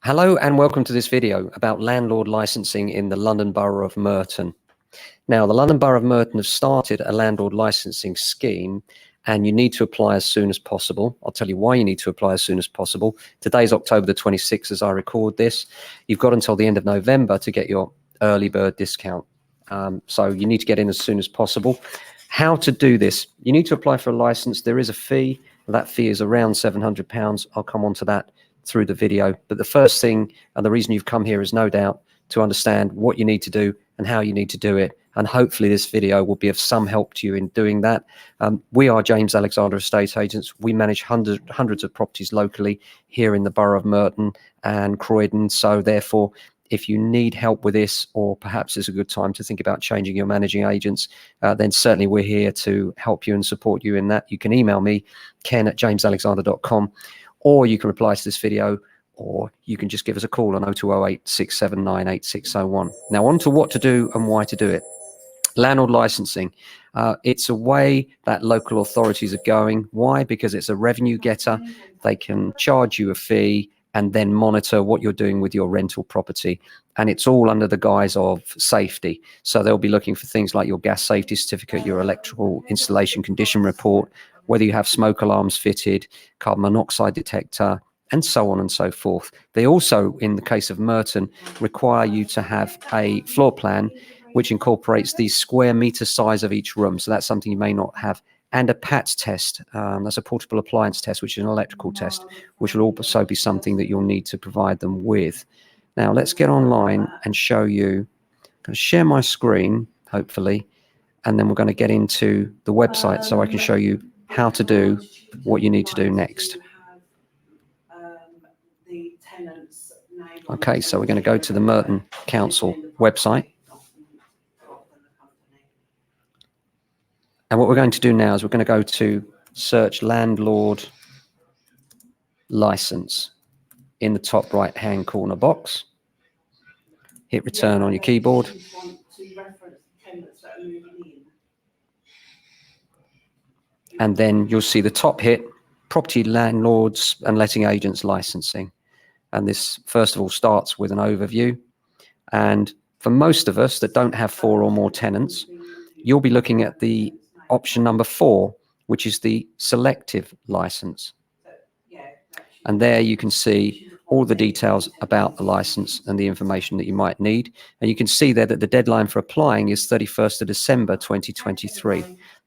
Hello and welcome to this video about landlord licensing in the London Borough of Merton. Now, the London Borough of Merton have started a landlord licensing scheme and you need to apply as soon as possible. I'll tell you why you need to apply as soon as possible. Today's October the 26th as I record this. You've got until the end of November to get your early bird discount. So you need to get in as soon as possible. How to do this? You need to apply for a license. There is a fee. That fee is around £700. I'll come on to that through the video. But the first thing and the reason you've come here is no doubt to understand what you need to do and how you need to do it. And hopefully this video will be of some help to you in doing that. We are James Alexander Estate Agents. We manage hundreds of properties locally here in the Borough of Merton and Croydon. So therefore, if you need help with this, or perhaps it's a good time to think about changing your managing agents, then certainly we're here to help you and support you in that. You can email me, ken@jamesalexander.com, or you can reply to this video, or you can just give us a call on 0208 679 8601. Now on to what to do and why to do it. Landlord licensing. It's a way that local authorities are going. Why? Because it's a revenue getter. They can charge you a fee and then monitor what you're doing with your rental property. And it's all under the guise of safety. So they'll be looking for things like your gas safety certificate, your electrical installation condition report, whether you have smoke alarms fitted, carbon monoxide detector, and so on and so forth. They also, in the case of Merton, require you to have a floor plan which incorporates the square meter size of each room. So that's something you may not have. And a PAT test, that's a portable appliance test, which is an electrical test, which will also be something that you'll need to provide them with. Now let's get online and show you. I'm going to share my screen, hopefully, and then we're going to get into the website so I can show you how to do what you need to do next. Okay, so we're going to go to the Merton Council website. And what we're going to do now is we're going to go to search landlord license in the top right hand corner box. Hit return on your keyboard. And then you'll see the top hit, property landlords and letting agents licensing. And this first of all starts with an overview. And for most of us that don't have 4 or more tenants, you'll be looking at the option number 4, which is the selective license. And there you can see all the details about the license and the information that you might need. And you can see there that the deadline for applying is 31st of December 2023.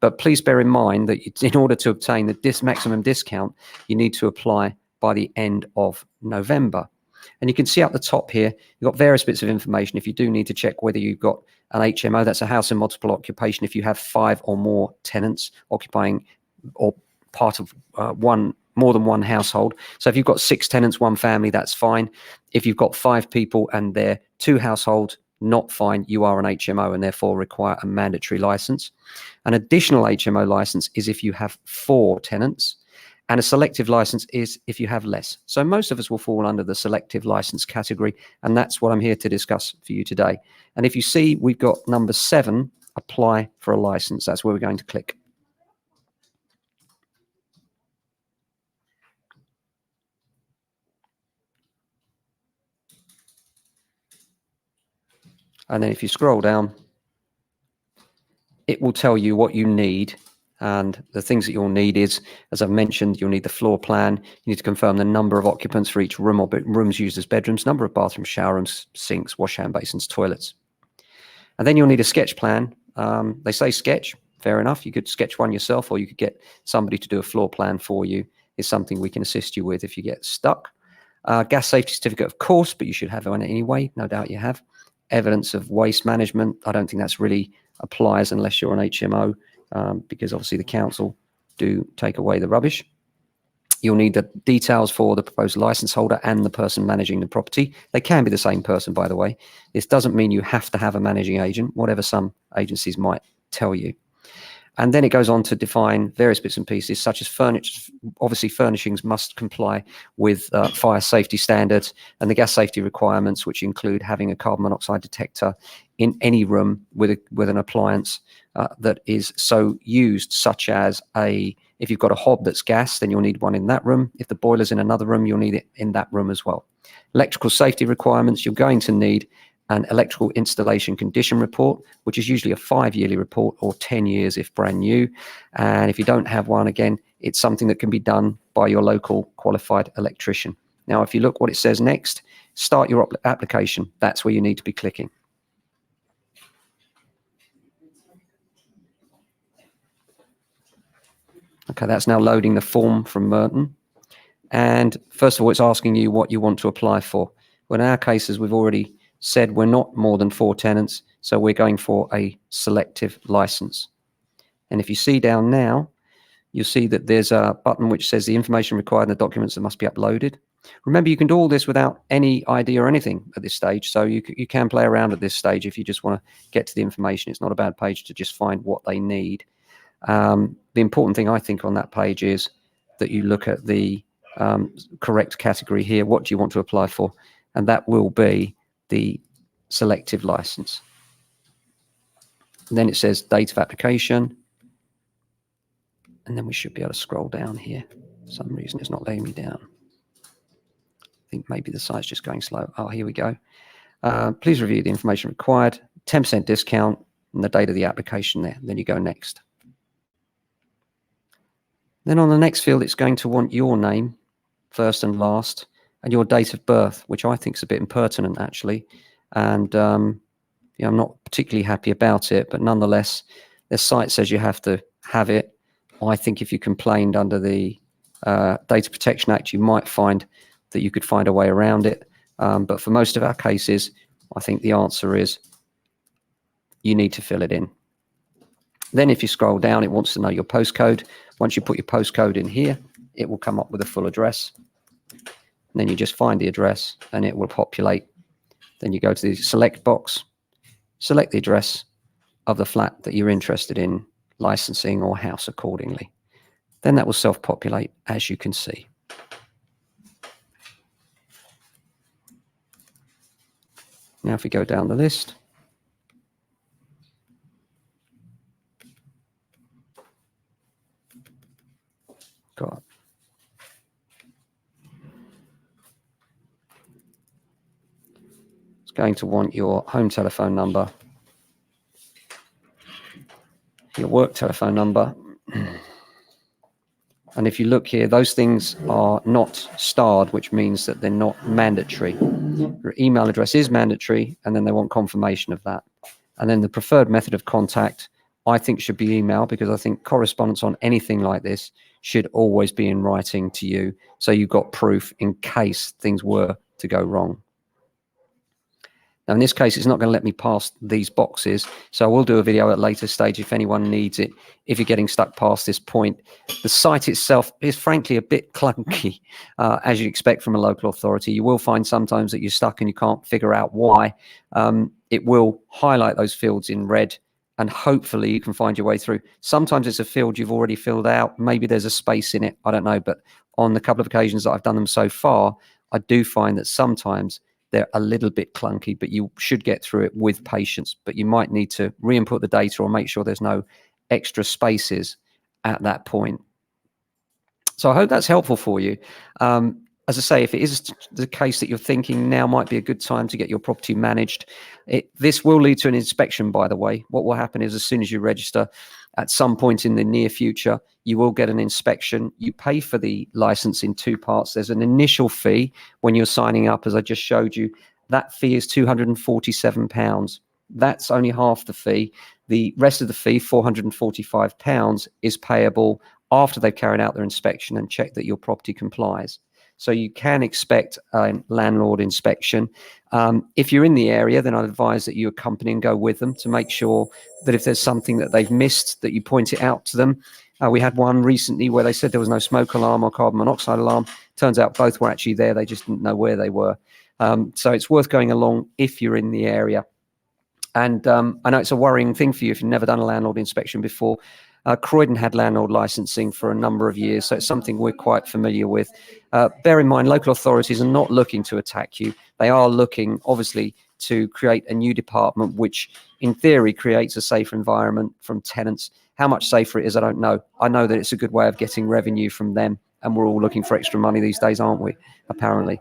But please bear in mind that in order to obtain the maximum discount, you need to apply by the end of November. And you can see up the top here, you've got various bits of information. If you do need to check whether you've got an HMO, that's a house in multiple occupation. If you have 5 or more tenants occupying or part of more than one household. So if you've got 6 tenants, 1 family, that's fine. If you've got 5 people and they're 2 households, not fine. You are an HMO and therefore require a mandatory license. An additional HMO license is if you have 4 tenants. And a selective license is if you have less. So most of us will fall under the selective license category, and that's what I'm here to discuss for you today. And if you see, we've got number 7, apply for a license. That's where we're going to click. And then if you scroll down, it will tell you what you need. And the things that you'll need is, as I've mentioned, you'll need the floor plan. You need to confirm the number of occupants for each room or rooms used as bedrooms, number of bathrooms, shower rooms, sinks, wash hand basins, toilets. And then you'll need a sketch plan. They say sketch, fair enough. You could sketch one yourself, or you could get somebody to do a floor plan for you. It's something we can assist you with if you get stuck. Gas safety certificate, of course, but you should have one anyway. No doubt you have. Evidence of waste management. I don't think that's really applies unless you're an HMO. Because obviously the council do take away the rubbish. You'll need the details for the proposed license holder and the person managing the property. They can be the same person, by the way. This doesn't mean you have to have a managing agent, whatever some agencies might tell you. And then it goes on to define various bits and pieces, such as furniture. Obviously, furnishings must comply with fire safety standards and the gas safety requirements, which include having a carbon monoxide detector in any room with an appliance that is so used, such as if you've got a hob that's gas, then you'll need one in that room. If the boiler's in another room, you'll need it in that room as well. Electrical safety requirements, you're going to need an electrical installation condition report, which is usually a 5-yearly report or 10 years if brand new. And if you don't have one, again, it's something that can be done by your local qualified electrician. Now, if you look what it says next, start your application. That's where you need to be clicking. Okay, that's now loading the form from Merton. And first of all, it's asking you what you want to apply for. Well, in our cases, we've already said we're not more than 4 tenants, so we're going for a selective license. And if you see down now, you'll see that there's a button which says the information required in the documents that must be uploaded. Remember, you can do all this without any ID or anything at this stage, so you can play around at this stage if you just want to get to the information. It's not a bad page to just find what they need. The important thing, I think, on that page is that you look at the correct category here. What do you want to apply for? And that will be the selective license. And then it says date of application. And then we should be able to scroll down here. For some reason, it's not letting me down. I think maybe the site's just going slow. Oh, here we go. Please review the information required. 10% discount and the date of the application there. Then you go next. Then on the next field, it's going to want your name, first and last, and your date of birth, which I think is a bit impertinent, actually. And yeah, I'm not particularly happy about it, but nonetheless, the site says you have to have it. I think if you complained under the Data Protection Act, you might find that you could find a way around it. But for most of our cases, I think the answer is you need to fill it in. Then if you scroll down, it wants to know your postcode. Once you put your postcode in here, it will come up with a full address. And then you just find the address and it will populate. Then you go to the select box, select the address of the flat that you're interested in licensing or house accordingly. Then that will self-populate, as you can see. Now if we go down the list, got it's going to want your home telephone number, your work telephone number. And if you look here, those things are not starred, which means that they're not mandatory. Your email address is mandatory, and then they want confirmation of that. And then the preferred method of contact, I think, should be email, because I think correspondence on anything like this should always be in writing to you, so you've got proof in case things were to go wrong. Now, in this case, it's not going to let me pass these boxes, so I will do a video at a later stage if anyone needs it, if you're getting stuck past this point. The site itself is frankly a bit clunky, as you'd expect from a local authority. You will find sometimes that you're stuck and you can't figure out why. It will highlight those fields in red, and hopefully you can find your way through. Sometimes it's a field you've already filled out. Maybe there's a space in it. I don't know. But on the couple of occasions that I've done them so far, I do find that sometimes they're a little bit clunky, but you should get through it with patience. But you might need to re-input the data or make sure there's no extra spaces at that point. So I hope that's helpful for you. As I say, if it is the case that you're thinking now might be a good time to get your property managed, this will lead to an inspection, by the way. What will happen is as soon as you register, at some point in the near future, you will get an inspection. You pay for the license in 2 parts. There's an initial fee when you're signing up, as I just showed you. That fee is £247. That's only half the fee. The rest of the fee, £445, is payable after they've carried out their inspection and checked that your property complies. So you can expect a landlord inspection. If you're in the area, then I'd advise that you accompany and go with them to make sure that if there's something that they've missed, that you point it out to them. We had one recently where they said there was no smoke alarm or carbon monoxide alarm. Turns out both were actually there. They just didn't know where they were. So it's worth going along if you're in the area. And I know it's a worrying thing for you if you've never done a landlord inspection before. Croydon had landlord licensing for a number of years, so it's something we're quite familiar with. Bear in mind, local authorities are not looking to attack you. They are looking, obviously, to create a new department, which in theory creates a safer environment from tenants. How much safer it is, I don't know. I know that it's a good way of getting revenue from them and we're all looking for extra money these days, aren't we? Apparently.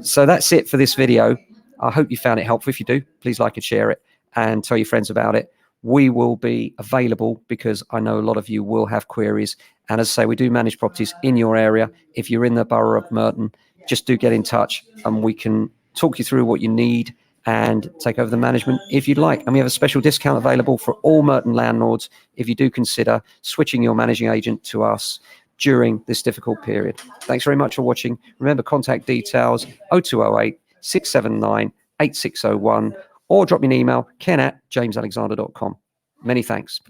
So that's it for this video. I hope you found it helpful. If you do, please like and share it and tell your friends about it. We will be available because I know a lot of you will have queries. And as I say, we do manage properties in your area. If you're in the Borough of Merton, just do get in touch and we can talk you through what you need and take over the management if you'd like. And we have a special discount available for all Merton landlords if you do consider switching your managing agent to us during this difficult period. Thanks very much for watching. Remember, contact details 0208 679 8601 or drop me an email, ken@jamesalexander.com. Many thanks.